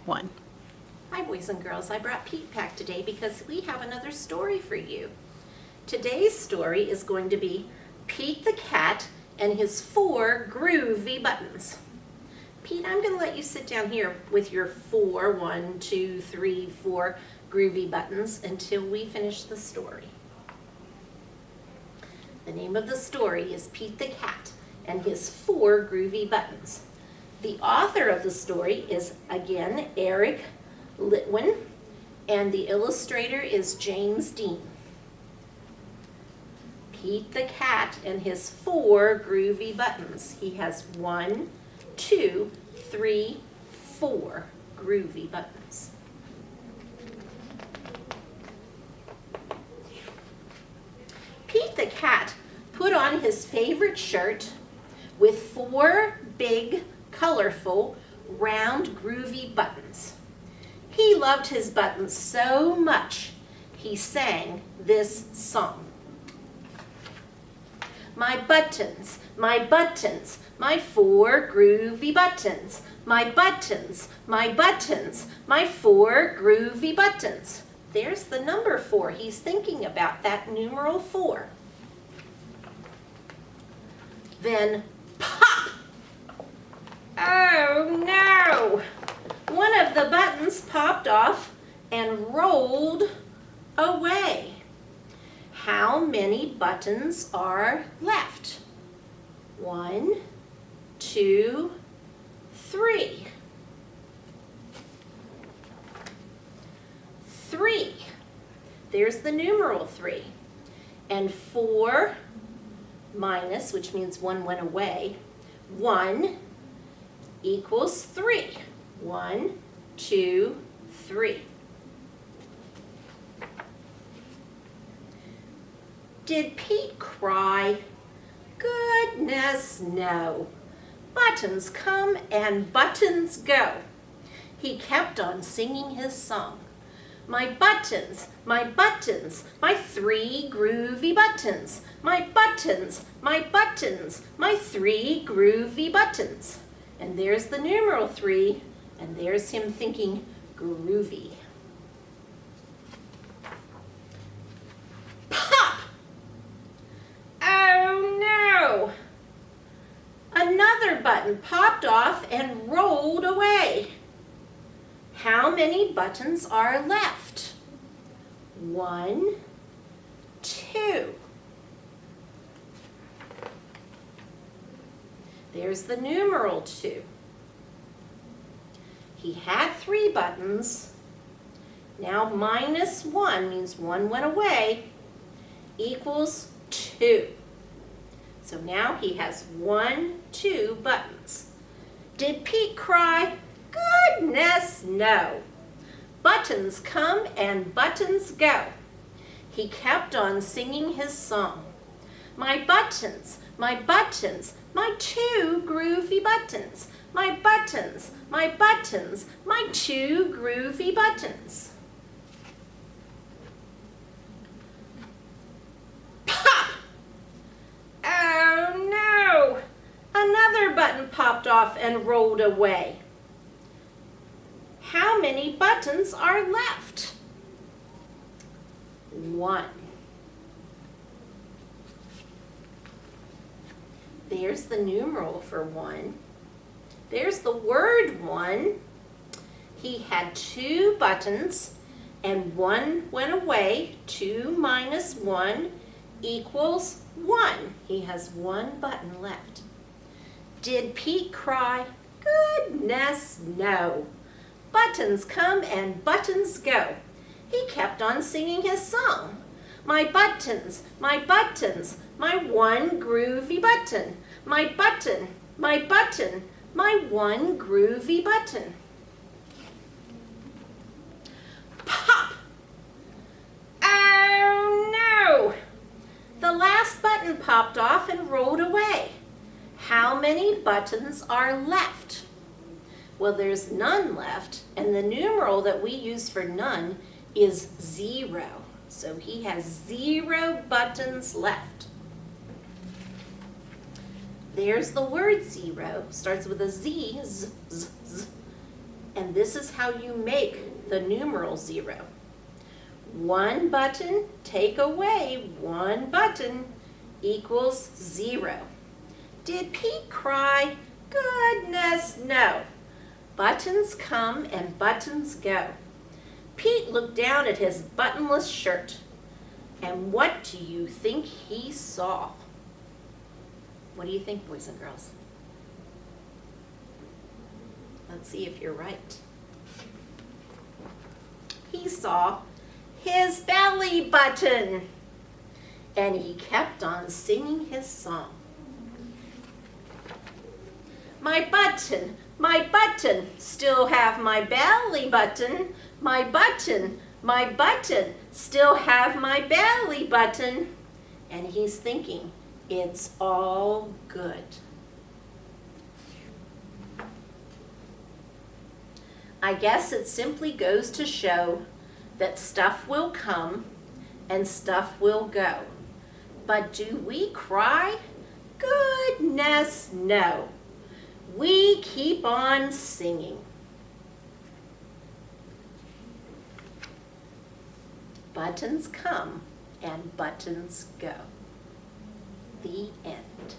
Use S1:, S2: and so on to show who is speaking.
S1: 1.
S2: Hi boys and girls, I brought Pete back today because we have another story for you. Today's story is going to be Pete the Cat and his 4 groovy buttons. Pete, I'm going to let you sit down here with your 4, 1, 2, 3, 4 groovy buttons until we finish the story. The name of the story is Pete the Cat and his 4 groovy buttons. The author of the story is, again, Eric Litwin, and the illustrator is James Dean. Pete the Cat and his 4 groovy buttons. He has 1, 2, 3, 4 groovy buttons. Pete the Cat put on his favorite shirt with 4 big, colorful, round, groovy buttons. He loved his buttons so much, he sang this song. My 4 groovy buttons. My 4 groovy buttons. There's the number 4. He's thinking about that numeral 4. Then pop! Oh no! One of the buttons popped off and rolled away. How many buttons are left? 1, 2, 3. 3. There's the numeral 3. And 4 minus, which means 1 went away, 1 equals 3. 1, 2, 3. Did Pete cry? Goodness, no. Buttons come and buttons go. He kept on singing his song. My 3 groovy buttons. My 3 groovy buttons. And there's the numeral 3, and there's him thinking groovy. Pop! Oh no! Another button popped off and rolled away. How many buttons are left? 1, 2. There's the numeral 2. He had 3 buttons. Now minus 1 means 1 went away, equals 2. So now he has 1, 2 buttons. Did Pete cry? Goodness, no. Buttons come and buttons go. He kept on singing his song. My 2 groovy buttons. My 2 groovy buttons. Pop! Oh no! Another button popped off and rolled away. How many buttons are left? 1. There's the numeral for 1. There's the word 1. He had 2 buttons and 1 went away. 2 minus 1 equals 1. He has 1 button left. Did Pete cry? Goodness, no. Buttons come and buttons go. He kept on singing his song. My 1 groovy button. My 1 groovy button. Pop! Oh no! The last button popped off and rolled away. How many buttons are left? Well, there's none left, and the numeral that we use for none is 0. So he has 0 buttons left. There's the word 0. Starts with a Z, z, z, z. And this is how you make the numeral 0. 1 button, take away 1 button, equals 0. Did Pete cry? Goodness, no. Buttons come and buttons go. Pete looked down at his buttonless shirt. And what do you think he saw? What do you think, boys and girls? Let's see if you're right. He saw his belly button. And he kept on singing his song. My button, still have my belly button. My button, still have my belly button. And he's thinking, it's all good. I guess it simply goes to show that stuff will come and stuff will go. But do we cry? Goodness, no. We keep on singing. Buttons come and buttons go. The end.